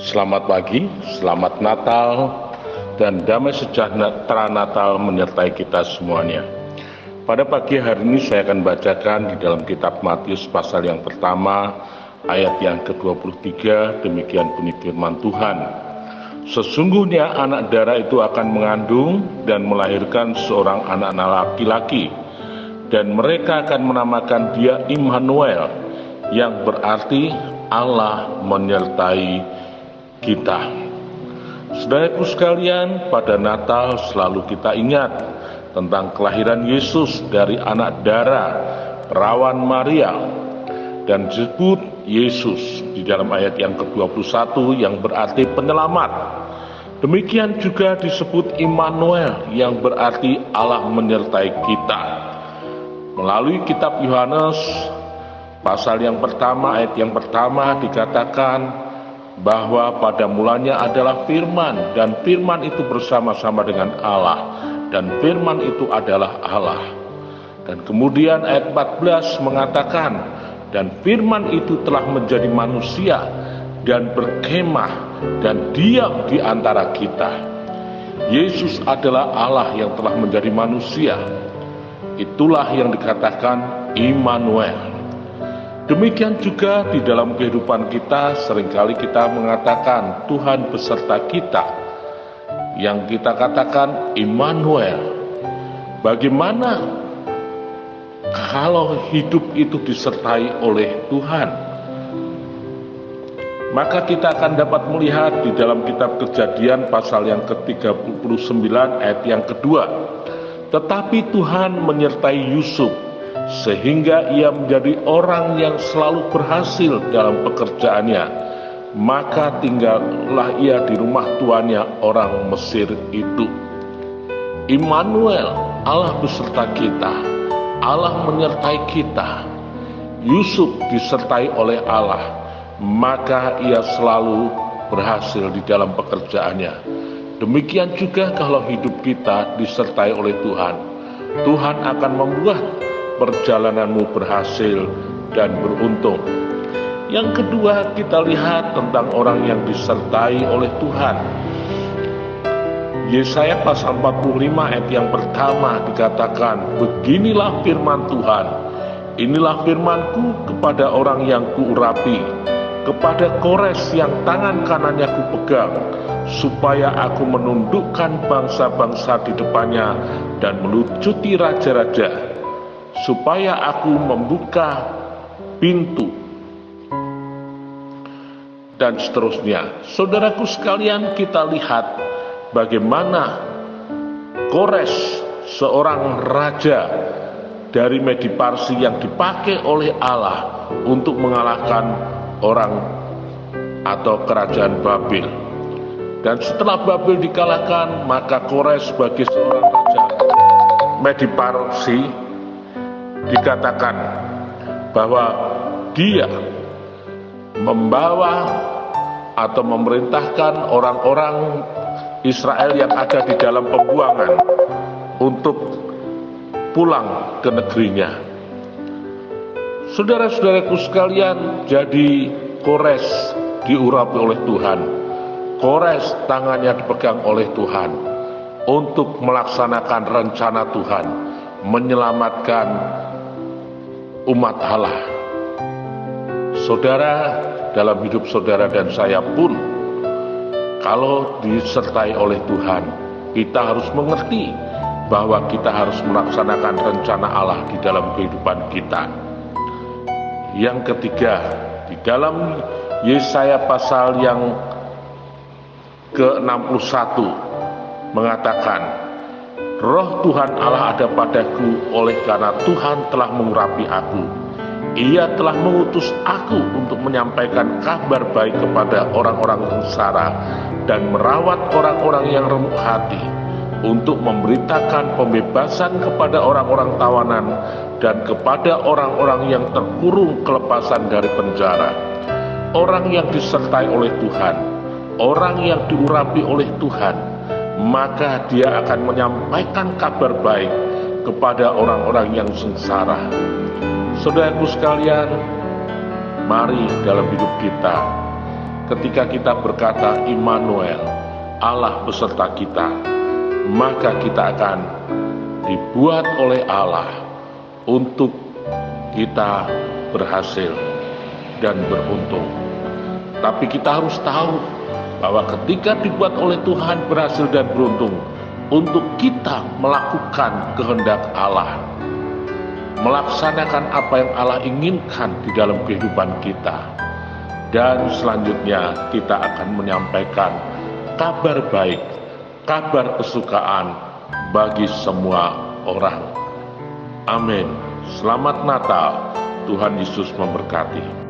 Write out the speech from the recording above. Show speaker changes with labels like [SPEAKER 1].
[SPEAKER 1] Selamat pagi, selamat Natal, dan damai sejahtera Natal menyertai kita semuanya. Pada pagi hari ini saya akan bacakan di dalam kitab Matius pasal yang pertama, ayat yang ke-23, demikian bunyi firman Tuhan. Sesungguhnya anak darah itu akan mengandung dan melahirkan seorang anak laki-laki, dan mereka akan menamakan dia Immanuel, yang berarti Allah menyertai kita. Saudaraku sekalian, pada Natal selalu kita ingat tentang kelahiran Yesus dari anak darah perawan Maria, dan disebut Yesus di dalam ayat yang ke-21 yang berarti penyelamat. Demikian juga disebut Immanuel yang berarti Allah menyertai kita. Melalui kitab Yohanes pasal yang pertama ayat yang pertama dikatakan bahwa pada mulanya adalah firman, dan firman itu bersama-sama dengan Allah, dan firman itu adalah Allah. Dan kemudian ayat 14 mengatakan, dan firman itu telah menjadi manusia dan berkemah dan diam di antara kita. Yesus adalah Allah yang telah menjadi manusia. Itulah yang dikatakan Immanuel. Demikian juga di dalam kehidupan kita, seringkali kita mengatakan Tuhan beserta kita, yang kita katakan Immanuel. Bagaimana kalau hidup itu disertai oleh Tuhan? Maka kita akan dapat melihat di dalam kitab Kejadian pasal yang ke-39 ayat yang kedua. Tetapi Tuhan menyertai Yusuf, sehingga ia menjadi orang yang selalu berhasil dalam pekerjaannya. Maka tinggallah ia di rumah tuannya orang Mesir itu. Immanuel, Allah beserta kita, Allah menyertai kita. Yusuf disertai oleh Allah, maka ia selalu berhasil di dalam pekerjaannya. Demikian juga kalau hidup kita disertai oleh Tuhan, Tuhan akan membuat perjalananmu berhasil dan beruntung. Yang kedua, kita lihat tentang orang yang disertai oleh Tuhan. Yesaya pasal 45 ayat yang pertama dikatakan, beginilah firman Tuhan, inilah firmanku kepada orang yang kuurapi, kepada Kores yang tangan kanannya kupegang, supaya aku menundukkan bangsa-bangsa di depannya dan melucuti raja-raja, supaya aku membuka pintu, dan seterusnya. Saudaraku sekalian, kita lihat bagaimana Kores, seorang raja dari Medi Parsi yang dipakai oleh Allah untuk mengalahkan orang atau kerajaan Babel. Dan setelah Babel dikalahkan, maka Kores sebagai seorang raja Medi Parsi dikatakan bahwa dia membawa atau memerintahkan orang-orang Israel yang ada di dalam pembuangan untuk pulang ke negerinya. Saudara-saudaraku sekalian, jadi Kores diurapi oleh Tuhan. Kores tangannya dipegang oleh Tuhan untuk melaksanakan rencana Tuhan, menyelamatkan umat Allah. Saudara, dalam hidup saudara dan saya pun, kalau disertai oleh Tuhan, kita harus mengerti bahwa kita harus melaksanakan rencana Allah di dalam kehidupan kita. Yang ketiga, di dalam Yesaya pasal yang ke-61 mengatakan, Roh Tuhan Allah ada padaku, oleh karena Tuhan telah mengurapi aku. Ia telah mengutus aku untuk menyampaikan kabar baik kepada orang-orang sengsara dan merawat orang-orang yang remuk hati, untuk memberitakan pembebasan kepada orang-orang tawanan dan kepada orang-orang yang terkurung kelepasan dari penjara. Orang yang disertai oleh Tuhan, orang yang diurapi oleh Tuhan, maka dia akan menyampaikan kabar baik kepada orang-orang yang sengsara. Saudaraku sekalian, mari dalam hidup kita ketika kita berkata Immanuel, Allah beserta kita, maka kita akan dibuat oleh Allah untuk kita berhasil dan beruntung. Tapi kita harus tahu bahwa ketika dibuat oleh Tuhan berhasil dan beruntung, untuk kita melakukan kehendak Allah, melaksanakan apa yang Allah inginkan di dalam kehidupan kita. Dan selanjutnya kita akan menyampaikan kabar baik, kabar kesukaan bagi semua orang. Amin. Selamat Natal. Tuhan Yesus memberkati.